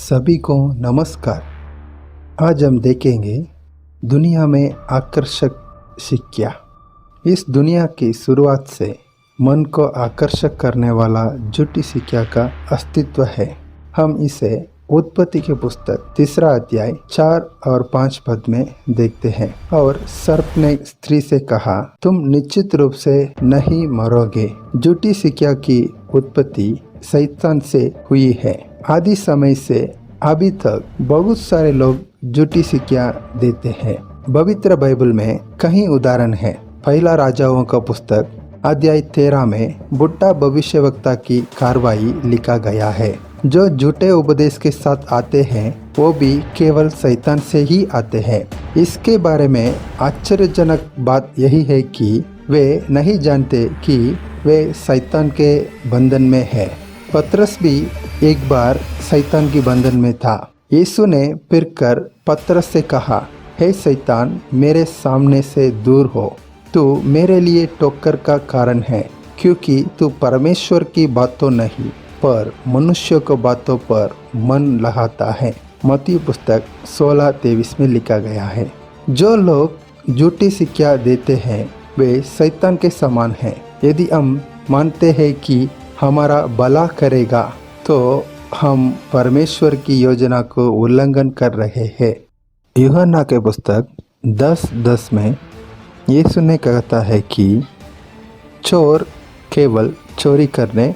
सभी को नमस्कार। आज हम देखेंगे दुनिया में आकर्षक शिक्षा। इस दुनिया की शुरुआत से मन को आकर्षक करने वाला झूठी शिक्षा का अस्तित्व है। हम इसे उत्पत्ति की पुस्तक 3 अध्याय 4 और 5 पद में देखते हैं। और सर्प ने स्त्री से कहा, तुम निश्चित रूप से नहीं मरोगे। झूठी शिक्षा की उत्पत्ति शैतान से हुई है। आदि समय से अभी तक बहुत सारे लोग झूठी शिक्षा देते हैं। पवित्र बाइबल में कई उदाहरण है। पहला राजाओं का पुस्तक अध्याय 13 में बुढ़ा भविष्यवक्ता की कार्रवाई लिखा गया है। जो झूठे उपदेश के साथ आते हैं वो भी केवल शैतान से ही आते हैं। इसके बारे में आश्चर्यजनक बात यही है कि वे नहीं जानते कि वे शैतान के बंधन में है। पतरस भी एक बार शैतान की बंधन में था। यीशु ने फिर कर पतरस से कहा, हे शैतान, मेरे सामने से दूर हो। तू मेरे लिए ठोकर का कारण है, क्योंकि तू परमेश्वर की बातों नहीं पर मनुष्य को बातों पर मन लगाता है। मत्ती पुस्तक 16:23 में लिखा गया है। जो लोग झूठी शिक्षा देते हैं वे शैतान के समान हैं। यदि हम मानते हैं कि हमारा भला करेगा तो हम परमेश्वर की योजना को उल्लंघन कर रहे हैं। यूहन्ना के पुस्तक 10:10 में यीशु ने कहता है कि चोर केवल चोरी करने,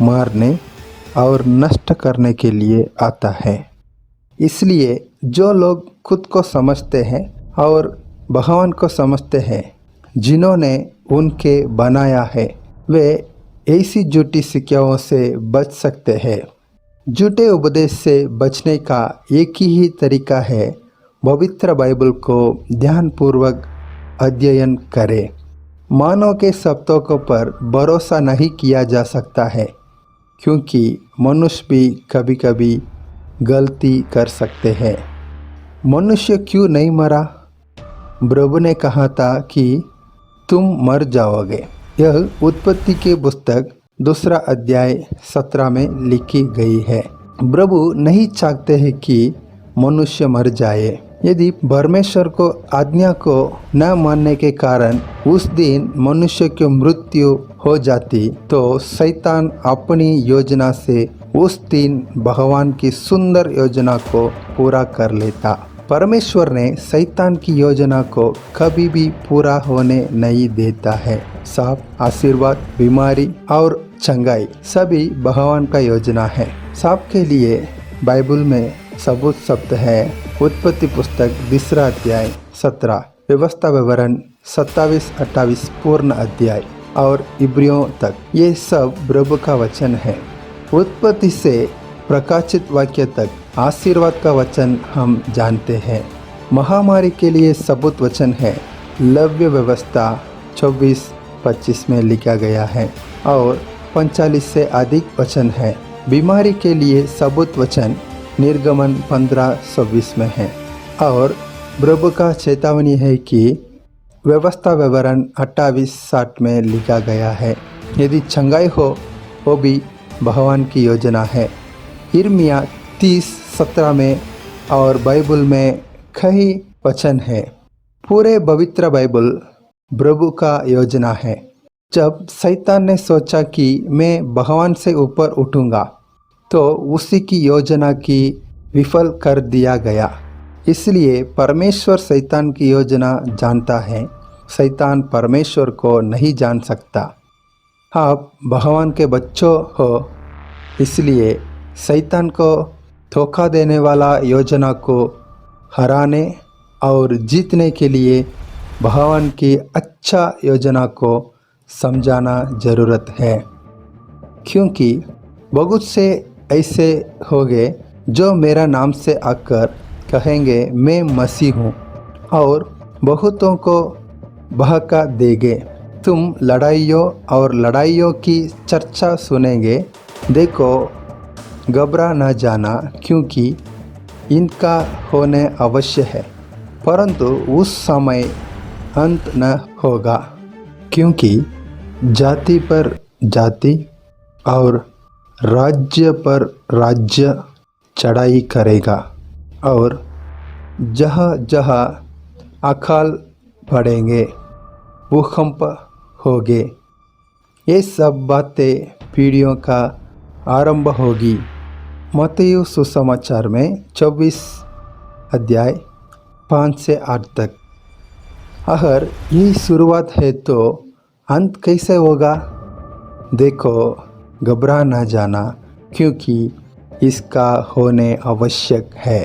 मारने और नष्ट करने के लिए आता है। इसलिए जो लोग खुद को समझते हैं और भगवान को समझते हैं, जिन्होंने उनके बनाया है, वे ऐसी झूठी शिक्षाओं से बच सकते हैं। झूठे उपदेश से बचने का एक ही तरीका है, पवित्र बाइबल को ध्यानपूर्वक अध्ययन करें। मानव के शब्दों पर भरोसा नहीं किया जा सकता है, क्योंकि मनुष्य भी कभी कभी गलती कर सकते हैं। मनुष्य क्यों नहीं मरा? प्रभु ने कहा था कि तुम मर जाओगे। यह उत्पत्ति की पुस्तक 2 अध्याय 17 में लिखी गई है। प्रभु नहीं चाहते हैं कि मनुष्य मर जाए। यदि परमेश्वर को आज्ञा को न मानने के कारण उस दिन मनुष्य की मृत्यु हो जाती तो शैतान अपनी योजना से उस दिन भगवान की सुंदर योजना को पूरा कर लेता। परमेश्वर ने शैतान की योजना को कभी भी पूरा होने नहीं देता है। साफ, आशीर्वाद, बीमारी और चंगाई सभी भगवान का योजना है। साफ के लिए बाइबल में सबूत शब्द है। उत्पत्ति पुस्तक 2 अध्याय 17, व्यवस्था विवरण 27-28 पूर्ण अध्याय और इब्रियों तक, ये सब प्रभु का वचन है। उत्पत्ति से प्रकाशित वाक्य तक आशीर्वाद का वचन हम जानते हैं। महामारी के लिए सबूत वचन है। लव्य व्यवस्था 24-25 में लिखा गया है और 45 से अधिक वचन है। बीमारी के लिए सबूत वचन निर्गमन 15-26 में है। और प्रभु का चेतावनी है कि व्यवस्था विवरण 28-60 में लिखा गया है। यदि चंगाई हो वो भी भगवान की योजना है। यिर्मयाह 30:17 में और बाइबल में कई वचन है। पूरे पवित्र बाइबल प्रभु का योजना है। जब शैतान ने सोचा कि मैं भगवान से ऊपर उठूंगा तो उसी की योजना की विफल कर दिया गया। इसलिए परमेश्वर शैतान की योजना जानता है। शैतान परमेश्वर को नहीं जान सकता। आप भगवान के बच्चों हो, इसलिए शैतान को धोखा देने वाला योजना को हराने और जीतने के लिए भगवान की अच्छा योजना को समझाना ज़रूरत है। क्योंकि बहुत से ऐसे होंगे जो मेरा नाम से आकर कहेंगे मैं मसीह हूँ और बहुतों को बहका देंगे। तुम लड़ाइयों और लड़ाइयों की चर्चा सुनेंगे। देखो, घबरा न जाना, क्योंकि इनका होने अवश्य है, परंतु उस समय अंत न होगा। क्योंकि जाति पर जाति और राज्य पर राज्य चढ़ाई करेगा और जहाँ जहाँ अकाल पड़ेंगे, भूकंप होंगे, ये सब बातें पीढ़ियों का आरंभ होगी। मत्ती सुसमाचार में 24 अध्याय 5 से 8 तक। अगर ये शुरुआत है तो अंत कैसे होगा? देखो, घबरा ना जाना, क्योंकि इसका होने आवश्यक है।